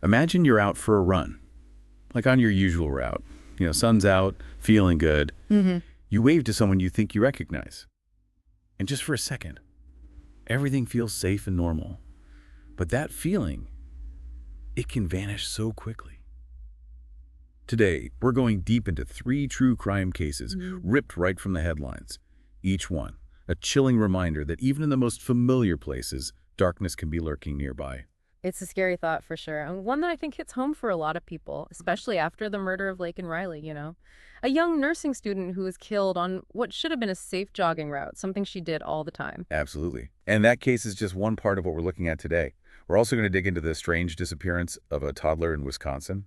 Imagine you're out for a run, like on your usual route. Sun's out, feeling good. Hmm. You wave to someone you think you recognize. And just for a second, everything feels safe and normal. But that feeling, it can vanish so quickly. Today, we're going deep into 3 true crime cases ripped right from the headlines. Each one, a chilling reminder that even in the most familiar places, darkness can be lurking nearby. It's a scary thought for sure, and one that I think hits home for a lot of people, especially after the murder of Laken Riley. A young nursing student who was killed on what should have been a safe jogging route, something she did all the time. Absolutely. And that case is just one part of what we're looking at today. We're also going to dig into the strange disappearance of a toddler in Wisconsin.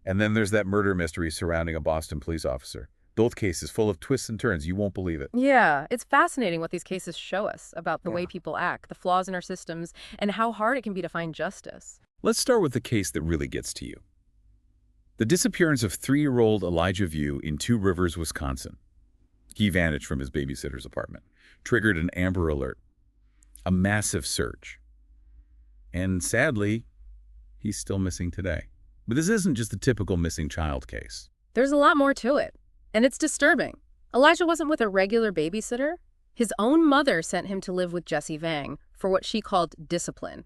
And then there's that murder mystery surrounding a Boston police officer. Both cases full of twists and turns. You won't believe it. Yeah, it's fascinating what these cases show us about the way Yeah. people act, the flaws in our systems, and how hard it can be to find justice. Let's start with the case that really gets to you. The disappearance of 3-year-old Elijah View in Two Rivers, Wisconsin. He vanished from his babysitter's apartment, triggered an Amber Alert, a massive search. And sadly, he's still missing today. But this isn't just a typical missing child case. There's a lot more to it, and it's disturbing. Elijah wasn't with a regular babysitter. His own mother sent him to live with Jessie Vang for what she called discipline.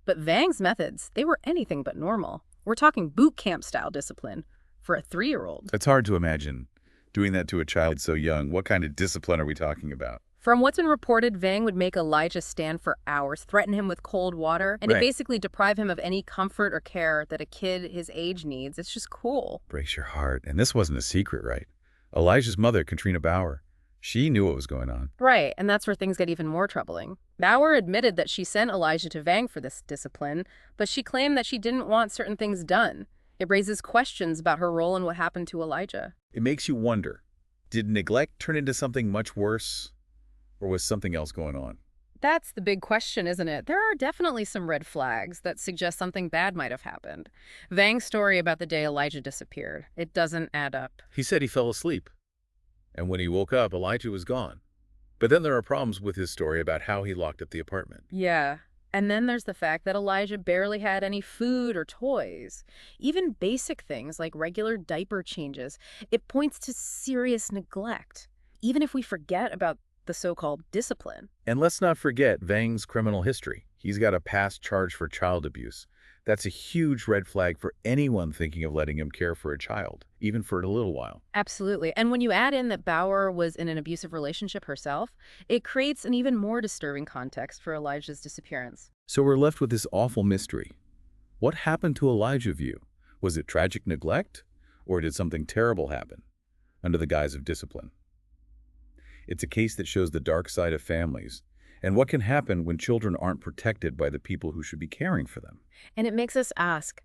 But Vang's methods, they were anything but normal. We're talking boot camp style discipline for a 3-year-old. It's hard to imagine doing that to a child so young. What kind of discipline are we talking about? From what's been reported, Vang would make Elijah stand for hours, threaten him with cold water, and Right. basically deprive him of any comfort or care that a kid his age needs. It's just cruel. Breaks your heart. And this wasn't a secret, right? Elijah's mother, Katrina Bauer, she knew what was going on. Right, and that's where things get even more troubling. Bauer admitted that she sent Elijah to Vang for this discipline, but she claimed that she didn't want certain things done. It raises questions about her role in what happened to Elijah. It makes you wonder, did neglect turn into something much worse? Or was something else going on? That's the big question, isn't it? There are definitely some red flags that suggest something bad might have happened. Vang's story about the day Elijah disappeared, it doesn't add up. He said he fell asleep. And when he woke up, Elijah was gone. But then there are problems with his story about how he locked up the apartment. Yeah. And then there's the fact that Elijah barely had any food or toys. Even basic things like regular diaper changes. It points to serious neglect, even if we forget about the so-called discipline. And let's not forget Vang's criminal history. He's got a past charge for child abuse. That's a huge red flag for anyone thinking of letting him care for a child, even for a little while. Absolutely. And when you add in that Bauer was in an abusive relationship herself, it creates an even more disturbing context for Elijah's disappearance. So we're left with this awful mystery. What happened to Elijah View? Was it tragic neglect? Or did something terrible happen under the guise of discipline? It's a case that shows the dark side of families and what can happen when children aren't protected by the people who should be caring for them. And it makes us ask,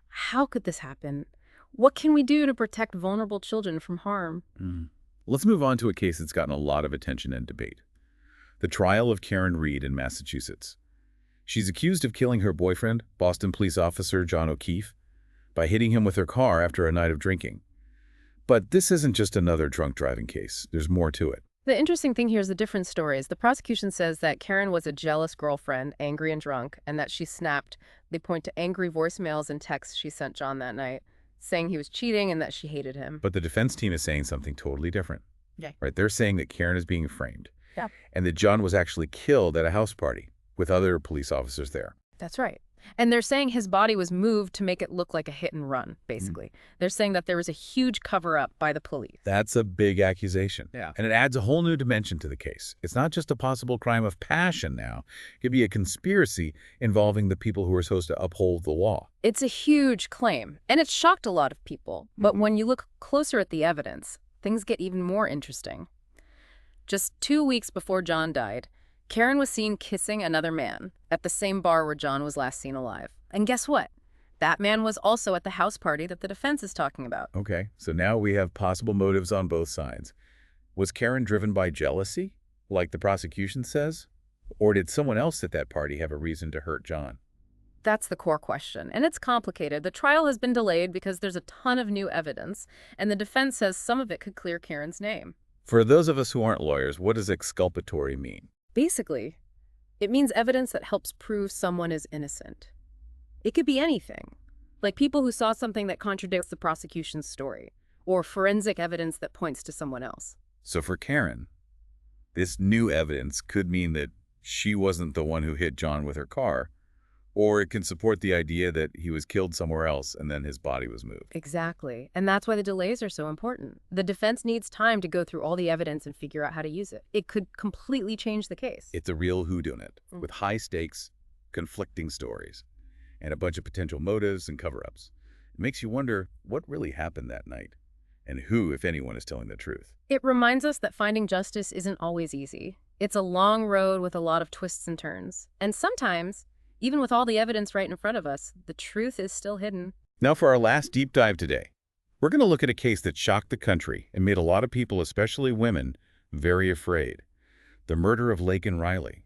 how could this happen? What can we do to protect vulnerable children from harm? Let's move on to a case that's gotten a lot of attention and debate. The trial of Karen Reed in Massachusetts. She's accused of killing her boyfriend, Boston police officer John O'Keefe, by hitting him with her car after a night of drinking. But this isn't just another drunk driving case. There's more to it. The interesting thing here is the different stories. The prosecution says that Karen was a jealous girlfriend, angry and drunk, and that she snapped. They point to angry voicemails and texts she sent John that night, saying he was cheating and that she hated him. But the defense team is saying something totally different. Yeah. Right? They're saying that Karen is being framed. Yeah. And that John was actually killed at a house party with other police officers there. That's right. And they're saying his body was moved to make it look like a hit and run, basically. They're saying that there was a huge cover-up by the police. That's a big accusation. Yeah. And it adds a whole new dimension to the case. It's not just a possible crime of passion now. It could be a conspiracy involving the people who are supposed to uphold the law. It's a huge claim, and it shocked a lot of people. But when you look closer at the evidence, things get even more interesting. Just 2 weeks before John died, Karen was seen kissing another man at the same bar where John was last seen alive. And guess what? That man was also at the house party that the defense is talking about. Okay, so now we have possible motives on both sides. Was Karen driven by jealousy, like the prosecution says? Or did someone else at that party have a reason to hurt John? That's the core question, and it's complicated. The trial has been delayed because there's a ton of new evidence, and the defense says some of it could clear Karen's name. For those of us who aren't lawyers, what does exculpatory mean? Basically, it means evidence that helps prove someone is innocent. It could be anything, like people who saw something that contradicts the prosecution's story, or forensic evidence that points to someone else. So for Karen, this new evidence could mean that she wasn't the one who hit John with her car, or it can support the idea that he was killed somewhere else and then his body was moved. Exactly. And that's why the delays are so important. The defense needs time to go through all the evidence and figure out how to use it. It could completely change the case. It's a real whodunit with high stakes, conflicting stories, and a bunch of potential motives and cover-ups. It makes you wonder what really happened that night and who, if anyone, is telling the truth. It reminds us that finding justice isn't always easy. It's a long road with a lot of twists and turns. And sometimes, even with all the evidence right in front of us, the truth is still hidden. Now for our last deep dive today. We're going to look at a case that shocked the country and made a lot of people, especially women, very afraid. The murder of Laken Riley.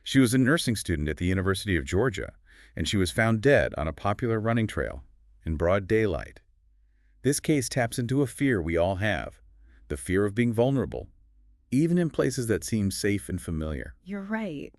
She was a nursing student at the University of Georgia, and she was found dead on a popular running trail in broad daylight. This case taps into a fear we all have, the fear of being vulnerable, even in places that seem safe and familiar. You're right.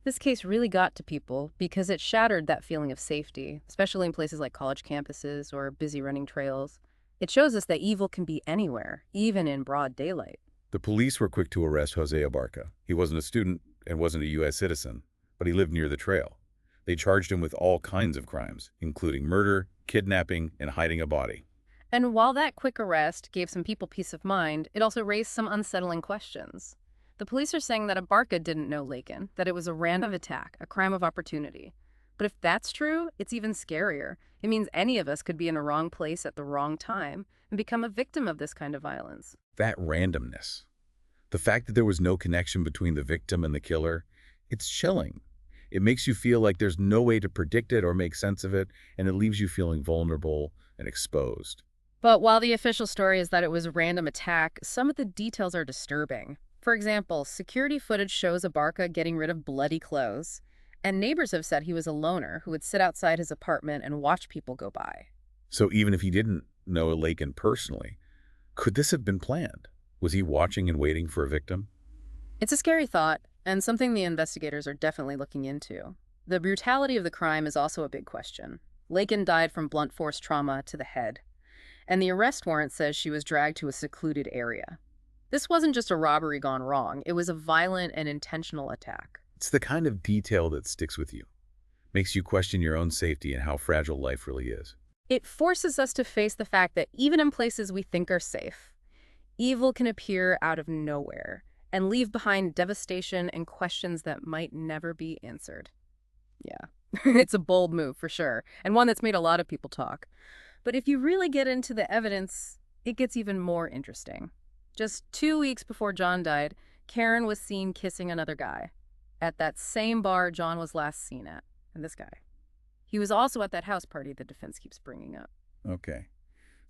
This case really got to people because it shattered that feeling of safety, especially in places like college campuses or busy running trails. It shows us that evil can be anywhere, even in broad daylight. The police were quick to arrest Jose Abarca. He wasn't a student and wasn't a U.S. citizen, but he lived near the trail. They charged him with all kinds of crimes, including murder, kidnapping, and hiding a body. And while that quick arrest gave some people peace of mind, it also raised some unsettling questions. The police are saying that Abarca didn't know Laken, that it was a random attack, a crime of opportunity. But if that's true, it's even scarier. It means any of us could be in a wrong place at the wrong time and become a victim of this kind of violence. That randomness, the fact that there was no connection between the victim and the killer, it's chilling. It makes you feel like there's no way to predict it or make sense of it, and it leaves you feeling vulnerable and exposed. But while the official story is that it was a random attack, some of the details are disturbing. For example, security footage shows Abarca getting rid of bloody clothes, and neighbors have said he was a loner who would sit outside his apartment and watch people go by. So even if he didn't know Laken personally, could this have been planned? Was he watching and waiting for a victim? It's a scary thought, and something the investigators are definitely looking into. The brutality of the crime is also a big question. Laken died from blunt force trauma to the head, and the arrest warrant says she was dragged to a secluded area. This wasn't just a robbery gone wrong, it was a violent and intentional attack. It's the kind of detail that sticks with you, makes you question your own safety and how fragile life really is. It forces us to face the fact that even in places we think are safe, evil can appear out of nowhere and leave behind devastation and questions that might never be answered. Yeah, it's a bold move for sure, and one that's made a lot of people talk. But if you really get into the evidence, it gets even more interesting. Just 2 weeks before John died, Karen was seen kissing another guy at that same bar John was last seen at. And this guy, he was also at that house party the defense keeps bringing up. Okay.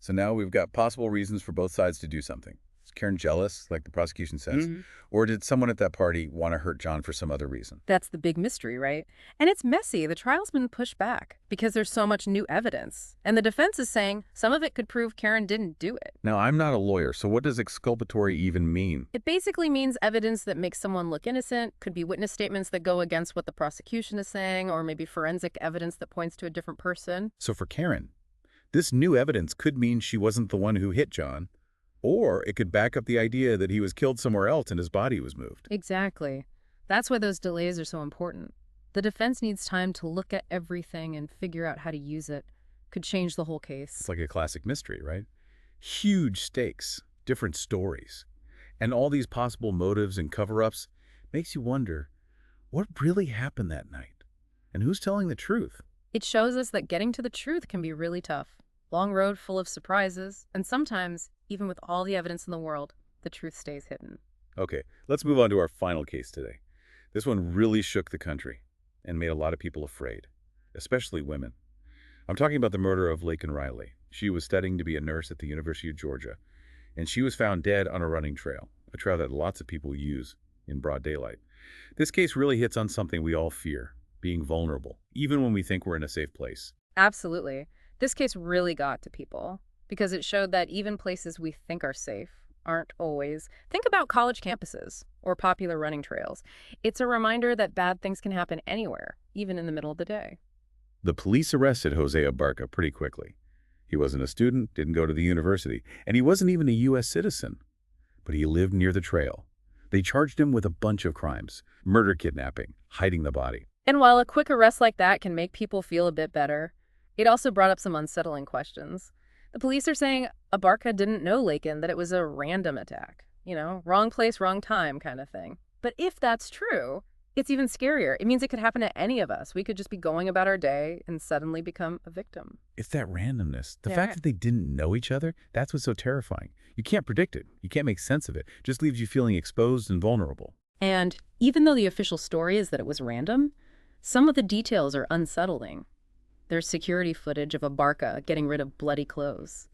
So now we've got possible reasons for both sides to do something. Is Karen jealous, like the prosecution says? Or did someone at that party want to hurt John for some other reason? That's the big mystery, right? And it's messy. The trial's been pushed back because there's so much new evidence. And the defense is saying some of it could prove Karen didn't do it. Now, I'm not a lawyer, so what does exculpatory even mean? It basically means evidence that makes someone look innocent, could be witness statements that go against what the prosecution is saying, or maybe forensic evidence that points to a different person. So for Karen, this new evidence could mean she wasn't the one who hit John, or it could back up the idea that he was killed somewhere else and his body was moved. Exactly. That's why those delays are so important. The defense needs time to look at everything and figure out how to use it. Could change the whole case. It's like a classic mystery, right? Huge stakes, different stories, and all these possible motives and cover-ups makes you wonder, what really happened that night? And who's telling the truth? It shows us that getting to the truth can be really tough. Long road full of surprises, and sometimes, even with all the evidence in the world, the truth stays hidden. Okay, let's move on to our final case today. This one really shook the country and made a lot of people afraid, especially women. I'm talking about the murder of Laken Riley. She was studying to be a nurse at the University of Georgia, and she was found dead on a running trail, a trail that lots of people use in broad daylight. This case really hits on something we all fear, being vulnerable, even when we think we're in a safe place. Absolutely. This case really got to people because it showed that even places we think are safe aren't always. Think about college campuses or popular running trails. It's a reminder that bad things can happen anywhere, even in the middle of the day. The police arrested Jose Abarca pretty quickly. He wasn't a student, didn't go to the university, and he wasn't even a U.S. citizen. But he lived near the trail. They charged him with a bunch of crimes: murder, kidnapping, hiding the body. And while a quick arrest like that can make people feel a bit better, it also brought up some unsettling questions. The police are saying Abarca didn't know Laken, that it was a random attack. Wrong place, wrong time kind of thing. But if that's true, it's even scarier. It means it could happen to any of us. We could just be going about our day and suddenly become a victim. It's that randomness. The Yeah, fact right. that they didn't know each other, that's what's so terrifying. You can't predict it. You can't make sense of it. Just leaves you feeling exposed and vulnerable. And even though the official story is that it was random, some of the details are unsettling. There's security footage of Abarca getting rid of bloody clothes.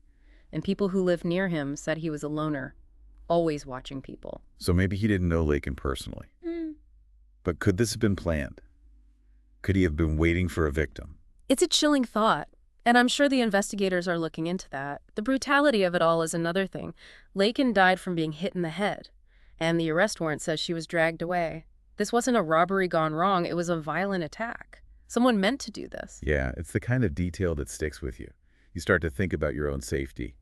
And people who lived near him said he was a loner, always watching people. So maybe he didn't know Laken personally. But could this have been planned? Could he have been waiting for a victim? It's a chilling thought, and I'm sure the investigators are looking into that. The brutality of it all is another thing. Laken died from being hit in the head, and the arrest warrant says she was dragged away. This wasn't a robbery gone wrong, it was a violent attack. Someone meant to do this. Yeah, it's the kind of detail that sticks with you. You start to think about your own safety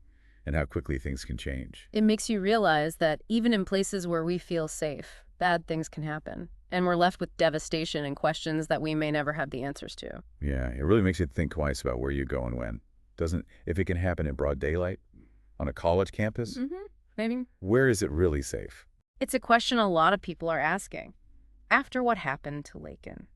and how quickly things can change. It makes you realize that even in places where we feel safe, bad things can happen, and we're left with devastation and questions that we may never have the answers to. Yeah, it really makes you think twice about where you go and when. If it can happen in broad daylight, on a college campus, Maybe. where is it really safe? It's a question a lot of people are asking after what happened to Laken.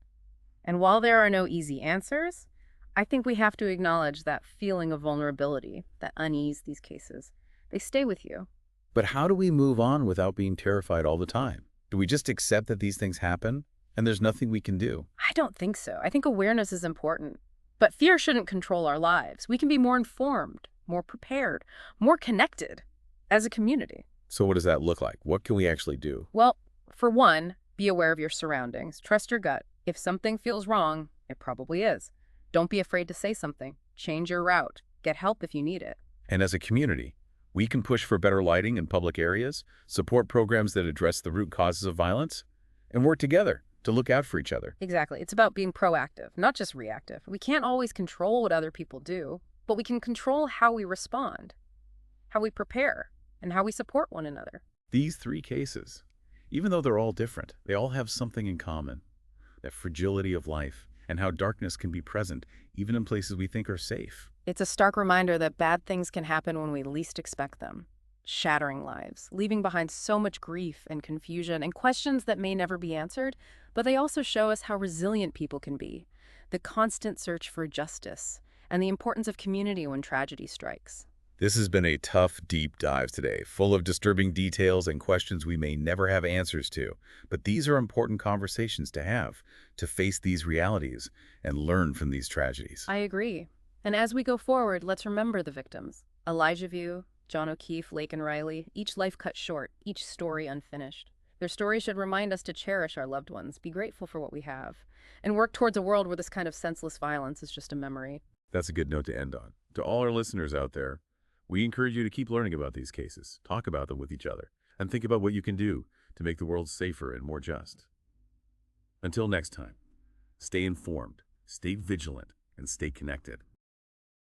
And while there are no easy answers, I think we have to acknowledge that feeling of vulnerability, that unease these cases. They stay with you. But how do we move on without being terrified all the time? Do we just accept that these things happen and there's nothing we can do? I don't think so. I think awareness is important. But fear shouldn't control our lives. We can be more informed, more prepared, more connected as a community. So what does that look like? What can we actually do? Well, for one, be aware of your surroundings. Trust your gut. If something feels wrong, it probably is. Don't be afraid to say something. Change your route. Get help if you need it. And as a community, we can push for better lighting in public areas, support programs that address the root causes of violence, and work together to look out for each other. Exactly. It's about being proactive, not just reactive. We can't always control what other people do, but we can control how we respond, how we prepare, and how we support one another. These three cases, even though they're all different, they all have something in common: that fragility of life and how darkness can be present even in places we think are safe. It's a stark reminder that bad things can happen when we least expect them, shattering lives, leaving behind so much grief and confusion and questions that may never be answered, but they also show us how resilient people can be, the constant search for justice, and the importance of community when tragedy strikes. This has been a tough, deep dive today, full of disturbing details and questions we may never have answers to. But these are important conversations to have, to face these realities and learn from these tragedies. I agree. And as we go forward, let's remember the victims. Elijah View, John O'Keefe, Laken Riley, each life cut short, each story unfinished. Their story should remind us to cherish our loved ones, be grateful for what we have, and work towards a world where this kind of senseless violence is just a memory. That's a good note to end on. To all our listeners out there, we encourage you to keep learning about these cases, talk about them with each other, and think about what you can do to make the world safer and more just. Until next time, stay informed, stay vigilant, and stay connected.